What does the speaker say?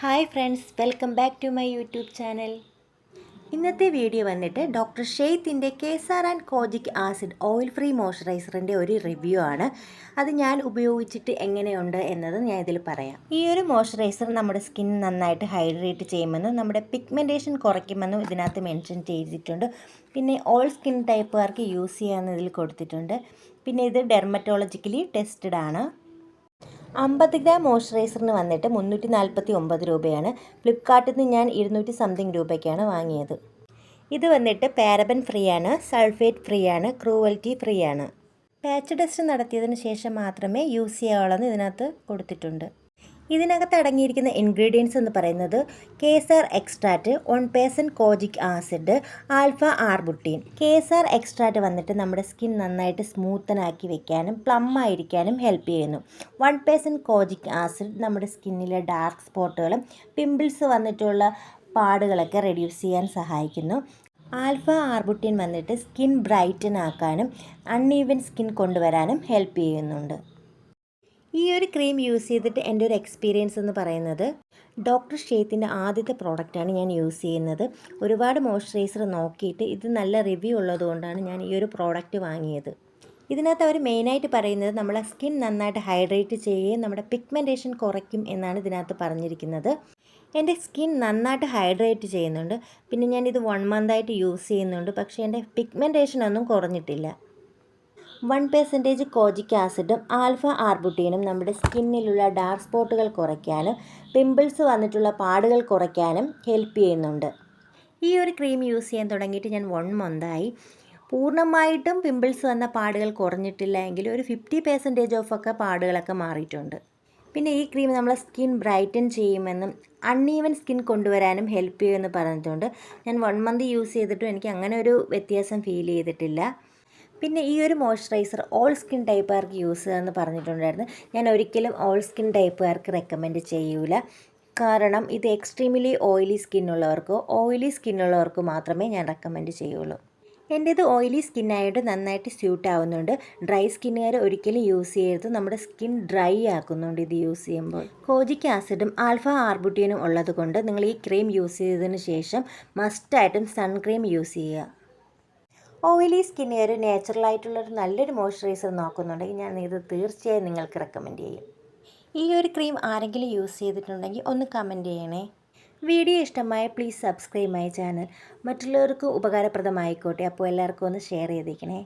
Hi friends, welcome back to my YouTube channel. ഇന്നത്തെ video വന്നിട്ട് doctor ഷെയ്ത്തിൻ്റെ Kesar and kojic acid oil free മോയ്സ്ചറൈസറിൻ്റെ ഒരു റിവ്യൂ ആണ്. അത് ഞാൻ ഉപയോഗിച്ചിട്ട് എങ്ങനെയുണ്ട് എന്നത് ഞാൻ ഇതിൽ പറയാം. ഈ ഒരു മോയ്സ്ചറൈസർ നമ്മുടെ സ്കിൻ നന്നായിട്ട് ഹൈഡ്രേറ്റ് ചെയ്യുമെന്നും നമ്മുടെ പിഗ്മെൻറ്റേഷൻ കുറയ്ക്കുമെന്നും ഇതിനകത്ത് മെൻഷൻ ചെയ്തിട്ടുണ്ട്. പിന്നെ ഓൾ സ്കിൻ ടൈപ്പുകാർക്ക് യൂസ് ചെയ്യാമെന്ന് ഇതിൽ കൊടുത്തിട്ടുണ്ട്. പിന്നെ ഇത് ഡെർമറ്റോളജിക്കലി ടെസ്റ്റഡ് ആണ്. 50 ഗ്രാം മോയ്സ്ചറൈസറിന് വന്നിട്ട് 349 രൂപയാണ്. ഫ്ലിപ്കാർട്ടിൽ നിന്ന് ഞാൻ 200 സംതിങ് രൂപയ്ക്കാണ് വാങ്ങിയത്. ഇത് വന്നിട്ട് പാരബൻ ഫ്രീ ആണ്, സൾഫേറ്റ് ഫ്രീ ആണ്, ക്രൂവൽറ്റി ഫ്രീ ആണ്. പാച്ച് ടെസ്റ്റ് നടത്തിയതിന് ശേഷം മാത്രമേ യൂസ് ചെയ്യാവുള്ളൂ ഇതിനകത്ത് കൊടുത്തിട്ടുണ്ട്. ഇതിനകത്ത് അടങ്ങിയിരിക്കുന്ന ഇൻഗ്രീഡിയൻസ് എന്ന് പറയുന്നത് Kesar extract, 1% kojic acid, alpha arbutin. Kesar extract വന്നിട്ട് നമ്മുടെ സ്കിൻ നന്നായിട്ട് സ്മൂത്തനാക്കി വെക്കാനും പ്ലം ആയിരിക്കാനും ഹെൽപ്പ് ചെയ്യുന്നു. 1% കോജിക് ആസിഡ് നമ്മുടെ സ്കിന്നിലെ ഡാർക്ക് സ്പോട്ടുകളും പിമ്പിൾസ് വന്നിട്ടുള്ള പാടുകളൊക്കെ റെഡ്യൂസ് ചെയ്യാൻ സഹായിക്കുന്നു. ആൽഫ ആർബുട്ടീൻ വന്നിട്ട് സ്കിൻ ബ്രൈറ്റൻ ആക്കാനും അൺഈവൻ സ്കിൻ കൊണ്ടുവരാനും ഹെൽപ്പ് ചെയ്യുന്നുണ്ട്. ഈ ഒരു ക്രീം യൂസ് ചെയ്തിട്ട് എൻ്റെ ഒരു എക്സ്പീരിയൻസ് എന്ന് പറയുന്നത് ഡോക്ടർ ഷെയ്ത്തിൻ്റെ ആദ്യത്തെ പ്രോഡക്റ്റാണ് ഞാൻ യൂസ് ചെയ്യുന്നത്. ഒരുപാട് മോയ്സ്ചറൈസർ നോക്കിയിട്ട് ഇത് നല്ല റിവ്യൂ ഉള്ളതുകൊണ്ടാണ് ഞാൻ ഈ ഒരു പ്രോഡക്റ്റ് വാങ്ങിയത്. ഇതിനകത്ത് അവർ മെയിനായിട്ട് പറയുന്നത് നമ്മളെ സ്കിൻ നന്നായിട്ട് ഹൈഡ്രേറ്റ് ചെയ്യുകയും നമ്മുടെ പിഗ്മെൻറ്റേഷൻ കുറയ്ക്കും എന്നാണ് ഇതിനകത്ത് പറഞ്ഞിരിക്കുന്നത്. എൻ്റെ സ്കിൻ നന്നായിട്ട് ഹൈഡ്രേറ്റ് ചെയ്യുന്നുണ്ട്. പിന്നെ ഞാനിത് 1 മന്തായിട്ട് യൂസ് ചെയ്യുന്നുണ്ട്. പക്ഷേ എൻ്റെ പിഗ്മെൻറ്റേഷനൊന്നും കുറഞ്ഞിട്ടില്ല. 1% കോജിക് ആസിഡും ആൽഫ ആർബുട്ടീനും നമ്മുടെ സ്കിന്നിലുള്ള ഡാർക്ക് സ്പോട്ടുകൾ കുറയ്ക്കാനും പിമ്പിൾസ് വന്നിട്ടുള്ള പാടുകൾ കുറയ്ക്കാനും ഹെൽപ്പ് ചെയ്യുന്നുണ്ട്. ഈ ഒരു ക്രീം യൂസ് ചെയ്യാൻ തുടങ്ങിയിട്ട് ഞാൻ 1 മന്തായി. പൂർണ്ണമായിട്ടും പിമ്പിൾസ് വന്ന പാടുകൾ കുറഞ്ഞിട്ടില്ല എങ്കിൽ ഒരു 50% ഓഫൊക്കെ പാടുകളൊക്കെ മാറിയിട്ടുണ്ട്. പിന്നെ ഈ ക്രീം നമ്മളെ സ്കിൻ ബ്രൈറ്റൻ ചെയ്യുമെന്നും അൺഈവൻ സ്കിൻ കൊണ്ടുവരാനും ഹെൽപ്പ് ചെയ്യുമെന്ന് പറഞ്ഞിട്ടുണ്ട്. ഞാൻ 1 മന്ത് യൂസ് ചെയ്തിട്ടും എനിക്ക് അങ്ങനെ ഒരു വ്യത്യാസം ഫീൽ ചെയ്തിട്ടില്ല. പിന്നെ ഈ ഒരു മോയ്സ്ചറൈസർ ഓൾ സ്കിൻ ടൈപ്പുകാർക്ക് യൂസ് ചെയ്യാമെന്ന് പറഞ്ഞിട്ടുണ്ടായിരുന്നു. ഞാൻ ഒരിക്കലും ഓൾ സ്കിൻ ടൈപ്പുകാർക്ക് റെക്കമെൻഡ് ചെയ്യൂല. കാരണം ഇത് എക്സ്ട്രീംലി ഓയിലി സ്കിന്നുള്ളവർക്കോ മാത്രമേ ഞാൻ റെക്കമെൻഡ് ചെയ്യുള്ളൂ. എൻ്റേത് ഓയിലി സ്കിന്നായിട്ട് നന്നായിട്ട് സ്യൂട്ട് ആവുന്നുണ്ട്. ഡ്രൈ സ്കിന്നുകാർ ഒരിക്കലും യൂസ് ചെയ്യരുത്. നമ്മുടെ സ്കിൻ ഡ്രൈ ആക്കുന്നുണ്ട് ഇത് യൂസ് ചെയ്യുമ്പോൾ. കോജിക് ആസിഡും ആൽഫ ആർബുട്ടീനും ഉള്ളത് കൊണ്ട് നിങ്ങൾ ഈ ക്രീം യൂസ് ചെയ്തതിന് ശേഷം മസ്റ്റായിട്ടും സൺക്രീം യൂസ് ചെയ്യുക. ഓയിലി സ്കിന്നുകാർ നാച്ചുറലായിട്ടുള്ളൊരു നല്ലൊരു മോയ്സ്ചറൈസർ നോക്കുന്നുണ്ടെങ്കിൽ ഞാൻ ഇത് തീർച്ചയായും നിങ്ങൾക്ക് റെക്കമെൻഡ് ചെയ്യും. ഈ ഒരു ക്രീം ആരെങ്കിലും യൂസ് ചെയ്തിട്ടുണ്ടെങ്കിൽ ഒന്ന് കമൻറ്റ് ചെയ്യണേ. വീഡിയോ ഇഷ്ടമായ പ്ലീസ് സബ്സ്ക്രൈബ് മൈ ചാനൽ. മറ്റുള്ളവർക്ക് ഉപകാരപ്രദമായിക്കോട്ടെ. അപ്പോൾ എല്ലാവർക്കും ഒന്ന് ഷെയർ ചെയ്തേക്കണേ.